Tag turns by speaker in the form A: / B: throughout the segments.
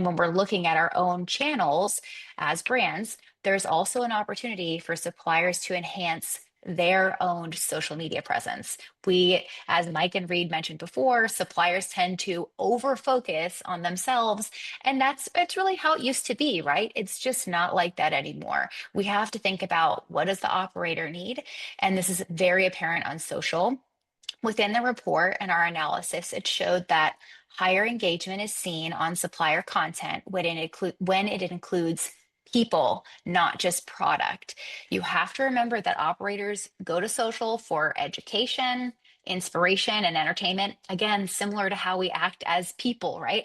A: When we're looking at our own channels as brands, there's also an opportunity for suppliers to enhance their own social media presence. As Mike and Reed mentioned before, suppliers tend to over focus on themselves. And it's really how it used to be, right? It's just not like that anymore. We have to think about what does the operator need? And this is very apparent on social. Within the report and our analysis, it showed that higher engagement is seen on supplier content when it includes people, not just product. You have to remember that operators go to social for education, inspiration, and entertainment. Again, similar to how we act as people, right?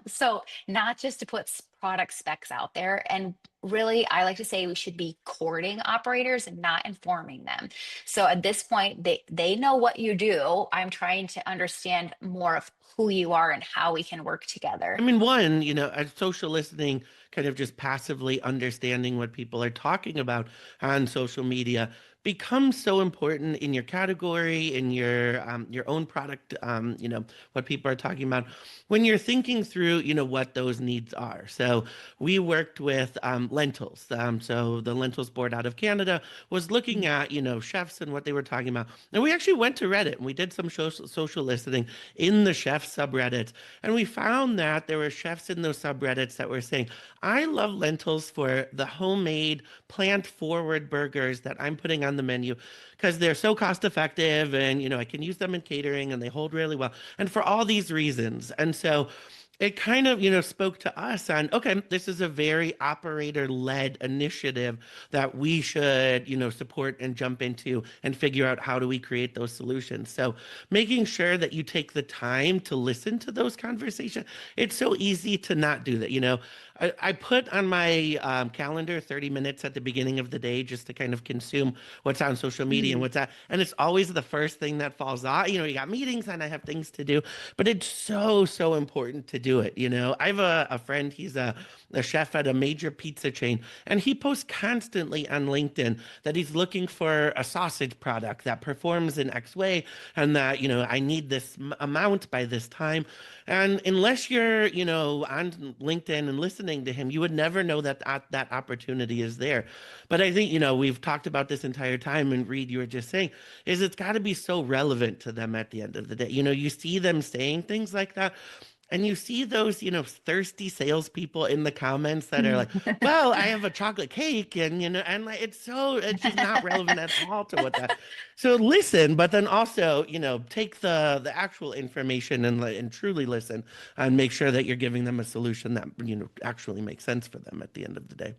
A: So, not just to put product specs out there. And really, I like to say we should be courting operators and not informing them. So at this point, they know what you do. I'm trying to understand more of who you are and how we can work
B: I
A: together.
B: mean, one, as social listening, kind of just passively understanding what people are talking about on social media becomes so important in your category, in your own product, what people are talking about when you're thinking through, what those needs are. So we worked with lentils. So the lentils board out of Canada was looking at, chefs and what they were talking about. And we actually went to Reddit and we did some social listening in the chef subreddits. And we found that there were chefs in those subreddits that were saying, I love lentils for the homemade plant forward burgers that I'm putting on the menu because they're so cost effective and, I can use them in catering and they hold really well. And for all these reasons. And so it kind of, spoke to us on, okay, this is a very operator-led initiative that we should, support and jump into and figure out how do we create those solutions. So making sure that you take the time to listen to those conversations. It's so easy to not do that. I put on my calendar 30 minutes at the beginning of the day just to kind of consume what's on social media and
A: Mhm.
B: what's that. And it's always the first thing that falls off. You got meetings and I have things to do, but it's so, so important to do it. I have a friend, he's a chef at a major pizza chain, and he posts constantly on LinkedIn that he's looking for a sausage product that performs in X way and that, I need this amount by this time. And unless you're, on LinkedIn and listening to him, you would never know that opportunity is there. But I think, we've talked about this entire time, and Reed, you were just saying, is it's got to be so relevant to them at the end of the day. You see them saying things like that, and you see those, thirsty salespeople in the comments that are like, well, I have a chocolate cake, and, and like, it's just not relevant at all to what that. So listen, but then also, take the actual information and truly listen and make sure that you're giving them a solution that, actually makes sense for them at the end of the day.